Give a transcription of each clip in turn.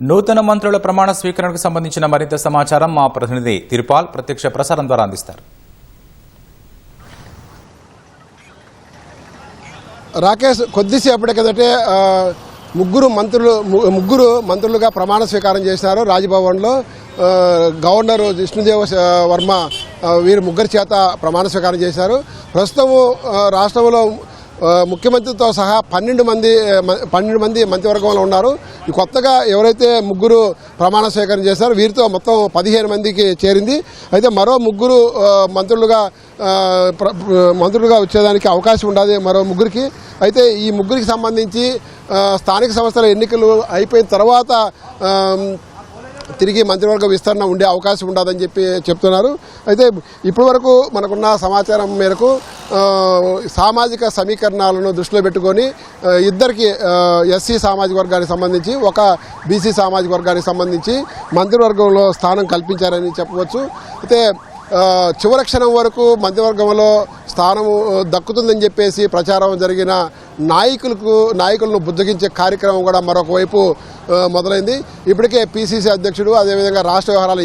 నూతన మంత్రుల ప్రమాణ స్వీకరణకు సంబంధించిన మరింత సమాచారం మా ప్రతినిధి తిరుపాల్ ప్రత్యక్ష ప్రసారం ద్వారా అందిస్తారు. రాకేష్, కొద్దిసేపటి కిందటే ముగ్గురు మంత్రులుగా ప్రమాణ స్వీకారం చేశారు రాజ్భవన్లో. గవర్నర్ జిష్ణుదేవ్ వర్మ వీరు ముగ్గురి చేత ప్రమాణ స్వీకారం చేశారు. ప్రస్తుతము రాష్ట్రంలో ముఖ్యమంత్రితో సహా 12 మంది మంత్రివర్గంలో ఉన్నారు. ఈ కొత్తగా ఎవరైతే ముగ్గురు ప్రమాణ స్వీకారం చేశారో వీరితో మొత్తం 15 మందికి చేరింది. అయితే మరో ముగ్గురు మంత్రులుగా వచ్చేదానికి అవకాశం ఉండదు మరో ముగ్గురికి. అయితే ఈ ముగ్గురికి సంబంధించి స్థానిక సంస్థల ఎన్నికలు అయిపోయిన తర్వాత తిరిగి మంత్రివర్గ విస్తరణ ఉండే అవకాశం ఉండదని చెప్తున్నారు. అయితే ఇప్పటి వరకు మనకున్న సమాచారం మేరకు సామాజిక సమీకరణాలను దృష్టిలో పెట్టుకొని ఇద్దరికి ఎస్సీ సామాజిక వర్గానికి సంబంధించి, ఒక బీసీ సామాజిక వర్గానికి సంబంధించి మంత్రివర్గంలో స్థానం కల్పించారని చెప్పవచ్చు. అయితే చివరి క్షణం వరకు మంత్రివర్గంలో స్థానము దక్కుతుందని చెప్పేసి ప్రచారం జరిగిన నాయకులను బుజ్జగించే కార్యక్రమం కూడా మరొక వైపు మొదలైంది. ఇప్పటికే పిసిసి అధ్యక్షుడు, అదేవిధంగా రాష్ట్ర వ్యవహారాల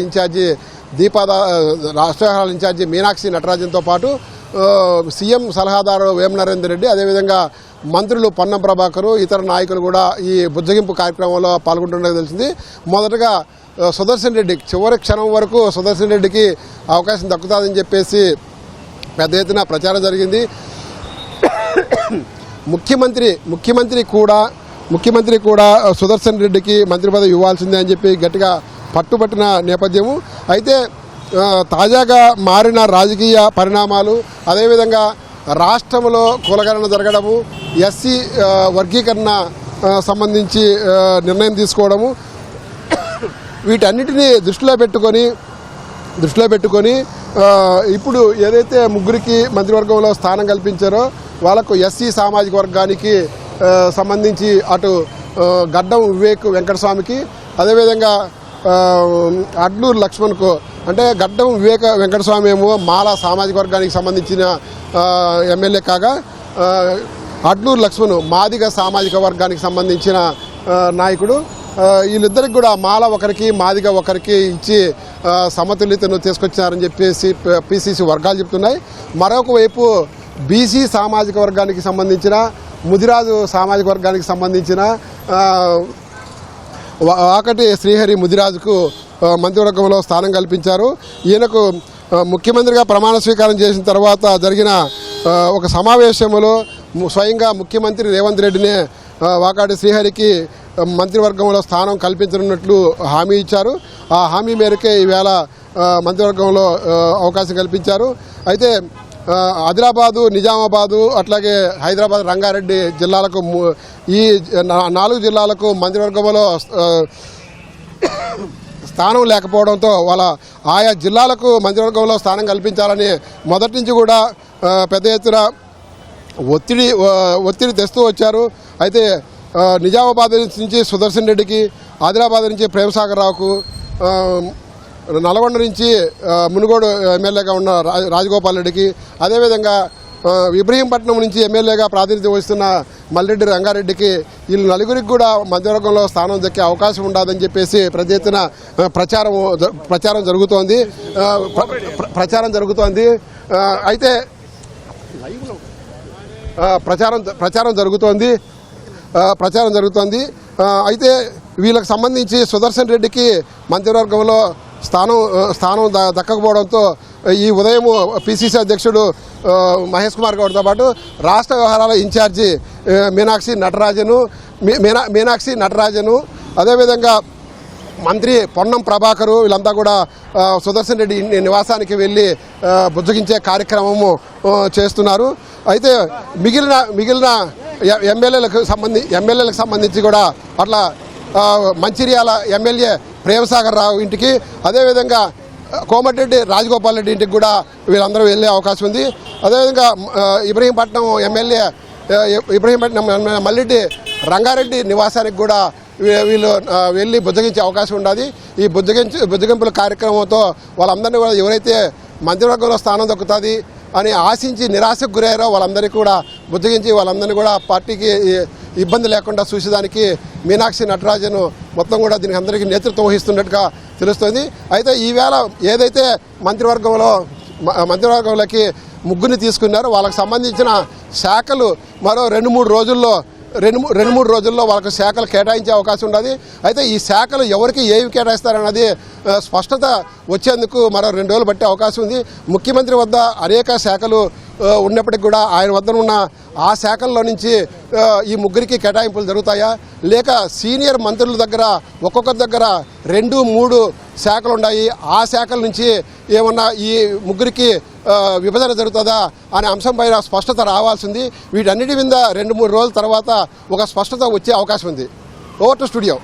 ఇన్ఛార్జి మీనాక్షి నటరాజన్తో పాటు సీఎం సలహాదారు వేమ నరేందర్ రెడ్డి, అదేవిధంగా మంత్రులు పొన్నం ప్రభాకర్, ఇతర నాయకులు కూడా ఈ బుజ్జగింపు కార్యక్రమంలో పాల్గొంటున్నది తెలిసింది. మొదటగా సుదర్శన్ రెడ్డి, చివరి క్షణం వరకు సుదర్శన్ రెడ్డికి అవకాశం దక్కుతుందని చెప్పేసి పెద్ద ఎత్తున ప్రచారం జరిగింది. ముఖ్యమంత్రి కూడా సుదర్శన్ రెడ్డికి మంత్రి పదవి ఇవ్వాల్సిందే అని చెప్పి గట్టిగా పట్టుబట్టిన నేపథ్యము. అయితే తాజాగా మారిన రాజకీయ పరిణామాలు, అదేవిధంగా రాష్ట్రంలో కులగణన జరగడము, ఎస్సీ వర్గీకరణ సంబంధించి నిర్ణయం తీసుకోవడము, వీటన్నిటినీ దృష్టిలో పెట్టుకొని ఇప్పుడు ఏదైతే ముగ్గురికి మంత్రివర్గంలో స్థానం కల్పించారో వాళ్ళకు ఎస్సీ సామాజిక వర్గానికి సంబంధించి అటు గడ్డం వివేక్ వెంకటస్వామికి, అదేవిధంగా అడ్లూరు లక్ష్మణ్కు, అంటే గడ్డం వెంకటస్వామి ఏమో మాల సామాజిక వర్గానికి సంబంధించిన ఎమ్మెల్యే కాగా, అడ్లూరు లక్ష్మణ్ మాదిగ సామాజిక వర్గానికి సంబంధించిన నాయకుడు. వీళ్ళిద్దరికి కూడా మాల ఒకరికి మాదిగ ఒకరికి ఇచ్చి సమతుల్యతను తీసుకొచ్చారని చెప్పేసి పిసిసి వర్గాలు చెప్తున్నాయి. మరొక వైపు బీసీ సామాజిక వర్గానికి సంబంధించిన, ముదిరాజు సామాజిక వర్గానికి సంబంధించిన వాకటి శ్రీహరి ముదిరాజుకు మంత్రివర్గంలో స్థానం కల్పించారు. ఈయనకు ముఖ్యమంత్రిగా ప్రమాణ స్వీకారం చేసిన తర్వాత జరిగిన ఒక సమావేశంలో స్వయంగా ముఖ్యమంత్రి రేవంత్ రెడ్డినే వాకాటి శ్రీహరికి మంత్రివర్గంలో స్థానం కల్పించనున్నట్లు హామీ ఇచ్చారు. ఆ హామీ మేరకే ఈవేళ మంత్రివర్గంలో అవకాశం కల్పించారు. అయితే ఆదిలాబాదు, నిజామాబాదు, అట్లాగే హైదరాబాద్, రంగారెడ్డి జిల్లాలకు, ఈ 4 జిల్లాలకు మంత్రివర్గంలో స్థానం లేకపోవడంతో వాళ్ళ ఆయా జిల్లాలకు మంత్రివర్గంలో స్థానం కల్పించాలని మొదటి నుంచి కూడా పెద్ద ఎత్తున ఒత్తిడి తెస్తూ వచ్చారు. అయితే నిజామాబాద్ నుంచి సుదర్శన్ రెడ్డికి, ఆదిలాబాద్ నుంచి ప్రేమసాగర్ రావుకు, నల్గొండ నుంచి మునుగోడు ఎమ్మెల్యేగా ఉన్న రాజగోపాల్ రెడ్డికి, అదేవిధంగా ఇబ్రహీంపట్నం నుంచి ఎమ్మెల్యేగా ప్రాతినిధ్యం వహిస్తున్న మల్రెడ్డి రంగారెడ్డికి, వీళ్ళు నలుగురికి కూడా మంత్రివర్గంలో స్థానం దక్కే అవకాశం ఉండదని చెప్పేసి పెద్ద ఎత్తున ప్రచారం జరుగుతోంది. అయితే ప్రచారం జరుగుతోంది. అయితే వీళ్ళకి సంబంధించి సుదర్శన్ రెడ్డికి మంత్రివర్గంలో స్థానం దక్కకపోవడంతో ఈ ఉదయం పిసిసి అధ్యక్షుడు మహేష్ కుమార్ గౌడ్తో పాటు రాష్ట్ర వ్యవహారాల ఇన్ఛార్జి మీనాక్షి నటరాజను, అదేవిధంగా మంత్రి పొన్నం ప్రభాకరు వీళ్ళంతా కూడా సుదర్శన్ రెడ్డి నివాసానికి వెళ్ళి బుజ్జగించే కార్యక్రమము చేస్తున్నారు. అయితే మిగిలిన ఎమ్మెల్యేలకు సంబంధించి కూడా అట్లా మంచిర్యాల ఎమ్మెల్యే ప్రేమసాగర్ రావు ఇంటికి, అదేవిధంగా కోమటిరెడ్డి రాజగోపాల్ రెడ్డి ఇంటికి కూడా వీళ్ళందరూ వెళ్ళే అవకాశం ఉంది. అదేవిధంగా ఇబ్రహీంపట్నం మల్రెడ్డి రంగారెడ్డి నివాసానికి కూడా వీళ్ళు వెళ్ళి బుజ్జగించే అవకాశం ఉన్నది. ఈ బుజ్జగింపుల కార్యక్రమంతో వాళ్ళందరినీ కూడా ఎవరైతే మంత్రివర్గంలో స్థానం దక్కుతుంది అని ఆశించి నిరాశకు గురయ్యారో వాళ్ళందరికీ కూడా బుజ్జగించి వాళ్ళందరినీ కూడా పార్టీకి ఇబ్బంది లేకుండా చూసేదానికి మీనాక్షి నటరాజన్ మొత్తం కూడా దీనికి అందరికీ నేతృత్వం వహిస్తున్నట్టుగా తెలుస్తుంది. అయితే ఈవేళ ఏదైతే మంత్రివర్గంలోకి ముగ్గురిని తీసుకున్నారో వాళ్ళకి సంబంధించిన శాఖలు మరో రెండు మూడు రోజుల్లో వాళ్ళకి శాఖలు కేటాయించే అవకాశం ఉన్నది. అయితే ఈ శాఖలు ఎవరికి ఏవి కేటాయిస్తారన్నది స్పష్టత వచ్చేందుకు మరో 2 రోజులు పట్టే అవకాశం ఉంది. ముఖ్యమంత్రి వద్ద అనేక శాఖలు ఉన్నప్పటికీ కూడా ఆయన వద్ద ఉన్న ఆ శాఖల్లో నుంచి ఈ ముగ్గురికి కేటాయింపులు జరుగుతాయా, లేక సీనియర్ మంత్రుల దగ్గర ఒక్కొక్కరి దగ్గర 2-3 శాఖలు ఉన్నాయి, ఆ శాఖల నుంచి ఏమన్నా ఈ ముగ్గురికి విభజన జరుగుతుందా అనే అంశంపైన స్పష్టత రావాల్సింది. వీటన్నిటి మీద 2-3 రోజుల తర్వాత ఒక స్పష్టత వచ్చే అవకాశం ఉంది. Over to studio.